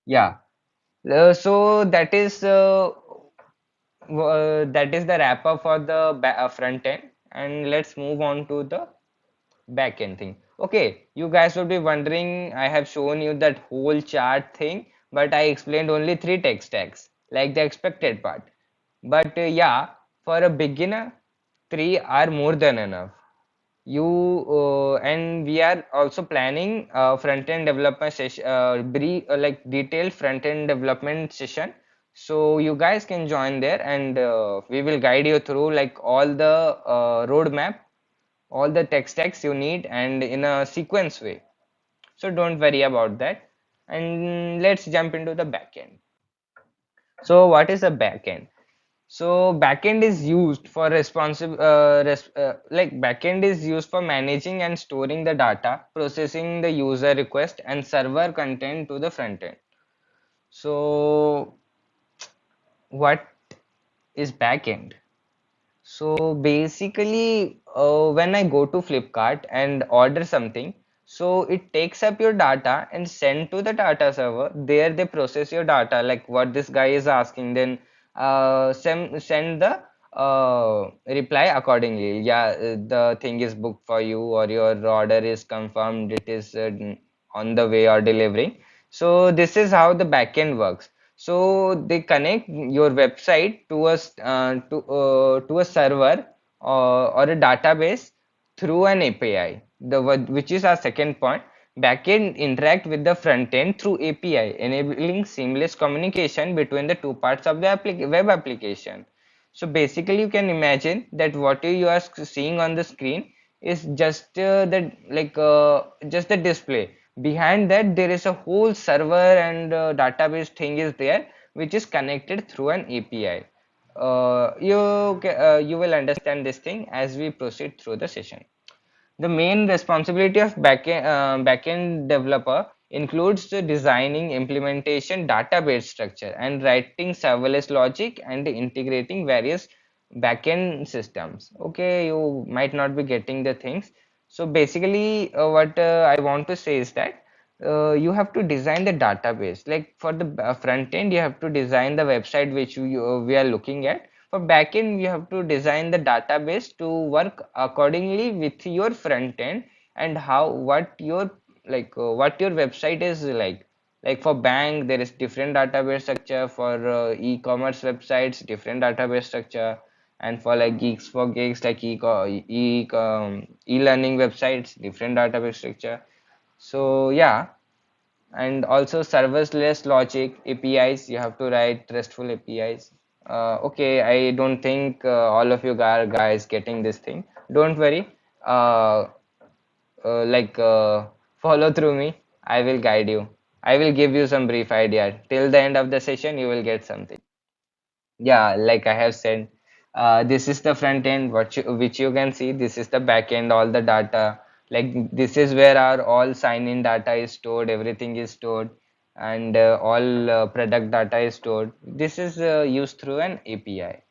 Yeah. So that is the wrap up for the front end, and let's move on to the back end thing. Okay, you guys would be wondering, I have shown you that whole chart thing, but I explained only three tech stacks, like the expected part. But yeah, for a beginner, three are more than enough. And we are also planning front end development session, brief like detailed front end development session. So you guys can join there, and we will guide you through like all the roadmap, all the tech stacks you need, and in a sequence way. So don't worry about that. And let's jump into the backend. So what is a backend? So backend is used for backend is used for managing and storing the data, processing the user request and server content to the front end. So what is backend? So basically, when I go to Flipkart and order something, so it takes up your data and send to the data server. There they process your data, like what this guy is asking. Then send the reply accordingly. Yeah, the thing is booked for you, or your order is confirmed. It is on the way or delivering. So this is how the backend works. So they connect your website to to a server or a database through an API. Which is our second point. Backend interact with the front end through API, enabling seamless communication between the two parts of the web application. So basically, you can imagine that what you are seeing on the screen is just the display. Behind that, there is a whole server and database thing is there, which is connected through an API. You will understand this thing as we proceed through the session. The main responsibility of backend developer includes the designing, implementation, database structure, and writing serverless logic and integrating various backend systems. Okay, you might not be getting the things. So basically, what I want to say is that you have to design the database. Like for the front end, you have to design the website which we are looking at. For backend, you have to design the database to work accordingly with your front end, and how what your website is like. Like for bank, there is different database structure. For e-commerce websites, different database structure. And for like geeks for gigs, like e-learning websites, different database structure. So yeah, and also serverless logic APIs. You have to write RESTful APIs. Okay, I don't think all of you guys getting this thing. Don't worry. Uh, Follow through me. I will guide you. I will give you some brief idea. Till the end of the session, you will get something. Yeah, like I have said, this is the front end, which you can see. This is the back end, all the data. Like this is where our all sign-in data is stored, everything is stored, and all product data is stored. This is used through an API.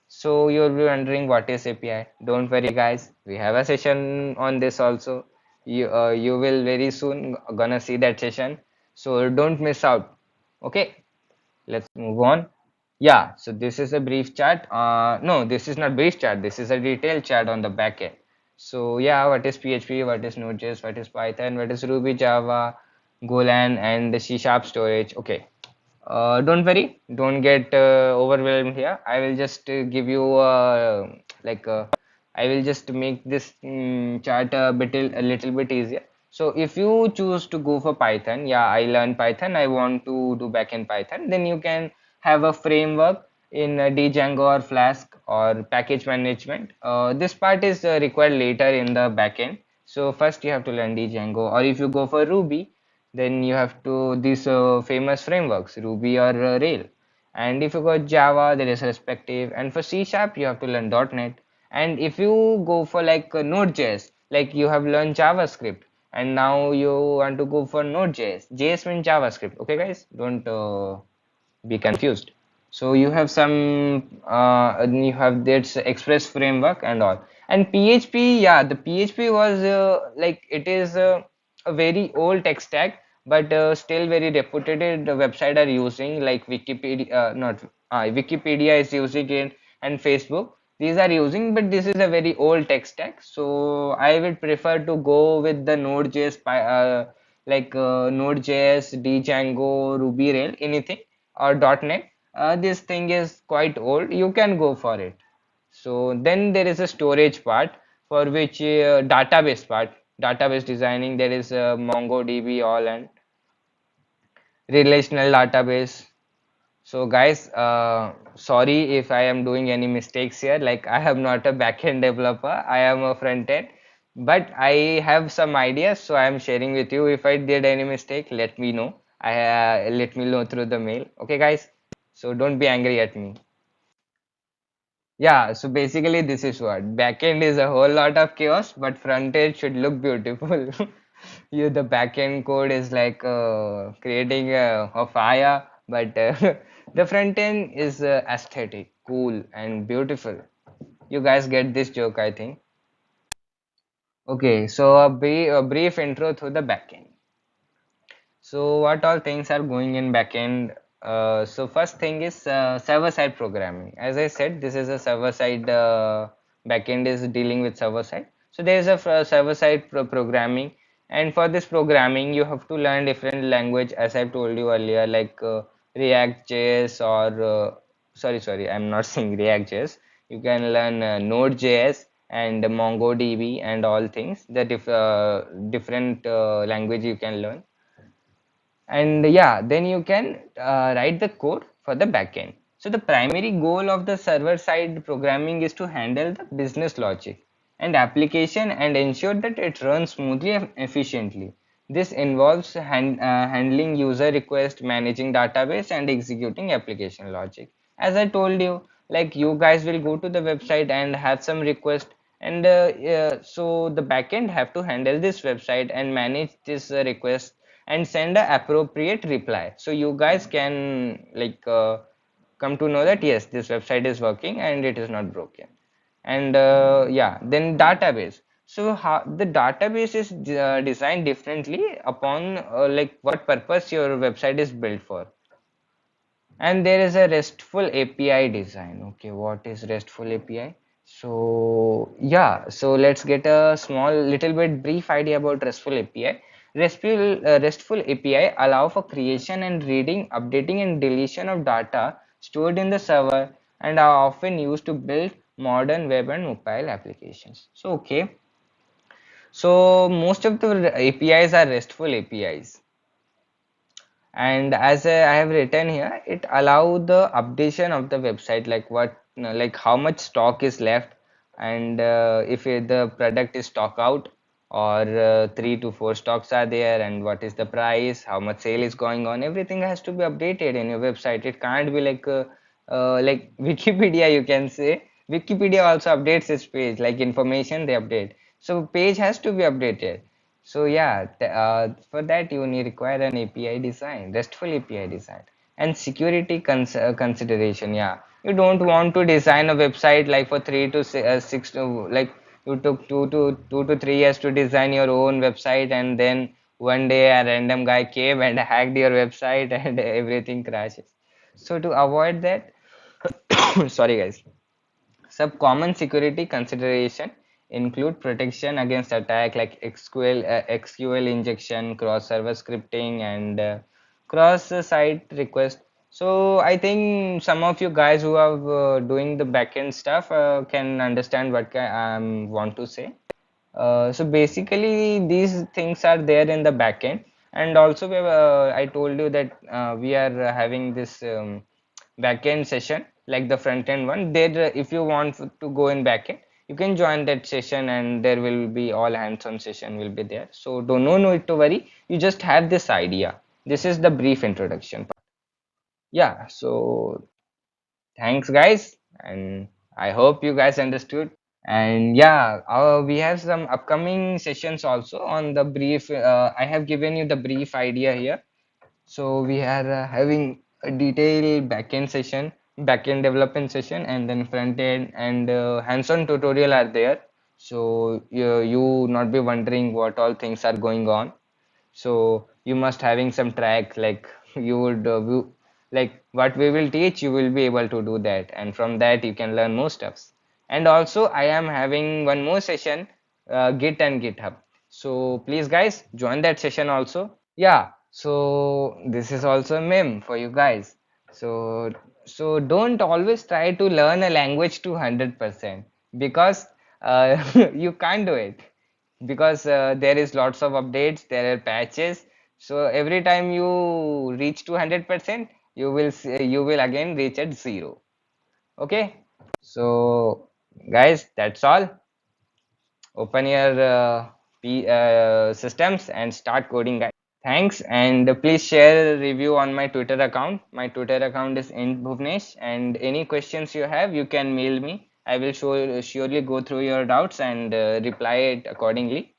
So you'll be wondering what is API. Don't worry, guys. We have a session on this also. You will very soon gonna see that session. So don't miss out. Okay, let's move on. Yeah, so this is a brief chat. No, this is not brief chat. This is a detailed chat on the backend. So yeah, what is PHP? What is Node.js? What is Python? What is Ruby, Java, Golang, and the C Sharp storage? Okay. Don't worry. Don't get overwhelmed here. I will just give you like I will just make this chart a little bit easier. So if you choose to go for Python, yeah, I learned Python. I want to do backend Python. Then you can have a framework in Django or Flask or package management. This part is required later in the backend. So first you have to learn Django. Or if you go for Ruby, then you have to these famous frameworks, Ruby or Rail. And if you go Java, there is respective. And for C Sharp, you have to learn .NET. And if you go for like Node.js, like you have learned JavaScript, and now you want to go for Node.js. JS means JavaScript. Okay, guys, don't be confused. So you have and you have this Express framework and all. And PHP, yeah, the PHP was like it is a very old tech stack, but still very reputed website are using, like Wikipedia, not Wikipedia is using it, and Facebook. These are using, but this is a very old tech stack. So I would prefer to go with the Node.js, Node.js, Django, Ruby Rail, anything, or .NET. This thing is quite old. You can go for it. So then there is a storage part, for which database part, database designing. There is MongoDB, all, and relational database. So guys, sorry if I am doing any mistakes here. Like, I am not a backend developer, I am a front end, but I have some ideas, so I am sharing with you. If I did any mistake, let me know. Let me know through the mail. Okay, guys. So don't be angry at me. Yeah, so basically this is what backend is, a whole lot of chaos, but front end should look beautiful. The backend code is like creating a fire, but the front end is aesthetic, cool, and beautiful. You guys get this joke, I think. Okay, so a brief intro to the backend. So what all things are going in backend? So first thing is server-side programming. As I said, this is a server-side backend is dealing with server-side. So there is a server-side programming, and for this programming, you have to learn different language, as I told you earlier, like React.js or sorry, I'm not saying React.js. You can learn Node.js and MongoDB and all things. The different language you can learn, and yeah, then you can write the code for the backend. So the primary goal of the server side programming is to handle the business logic and application and ensure that it runs smoothly and efficiently. This involves handling user requests, managing database, and executing application logic. As I told you, like, you guys will go to the website and have some request, and so the backend have to handle this website and manage this request and send a appropriate reply, so you guys can, like, come to know that yes, this website is working and it is not broken. And yeah, then database. So how the database is designed differently upon like what purpose your website is built for. And there is a RESTful API design. Okay, what is RESTful API? So yeah, so let's get a small little bit brief idea about RESTful API. RESTful API allow for creation and reading, updating and deletion of data stored in the server, and are often used to build modern web and mobile applications. So okay, so most of the APIs are RESTful APIs, and as I have written here, it allow the updation of the website, like like how much stock is left, and if the product is stock out, or 3 to 4 stocks are there, and what is the price, how much sale is going on, everything has to be updated in your website. It can't be like Wikipedia, you can say. Wikipedia also updates its page, like information they update, so page has to be updated. So yeah, for that you need require an API design, RESTful API design, and security consideration. Yeah, you don't want to design a website like for 6 to, like, you took 2 to 3 years to design your own website, and then one day a random guy came and hacked your website and everything crashes. So to avoid that, sorry guys, some common security consideration include protection against attack like SQL injection, cross-server scripting, and cross-site request. So I think some of you guys who are doing the backend stuff can understand what I want to say. So basically, these things are there in the backend, and also I told you that we are having this backend session like the front end one. There, if you want to go in backend, you can join that session, and there will be all hands-on session will be there. So don't no need to worry. You just have this idea. This is the brief introduction part. Yeah. So thanks, guys, and I hope you guys understood. And yeah, we have some upcoming sessions also on the brief. I have given you the brief idea here. So we are having a detailed backend session, backend development session, and then front end and hands-on tutorial are there. So you not be wondering what all things are going on. So you must having some track, like you would like what we will teach, you will be able to do that, and from that you can learn more stuffs. And also I am having one more session, Git and GitHub. So please guys join that session also. Yeah, so this is also a meme for you guys. So don't always try to learn a language to 100% because you can't do it, because there is lots of updates, there are patches. So every time you reach to 100%, you will again reach at zero. Okay? So guys, that's all. Open your systems and start coding, guys. Thanks, and please share a review on my Twitter account. My Twitter account is int_bhuvnesh, and any questions you have, you can mail me. I will surely go through your doubts and reply it accordingly.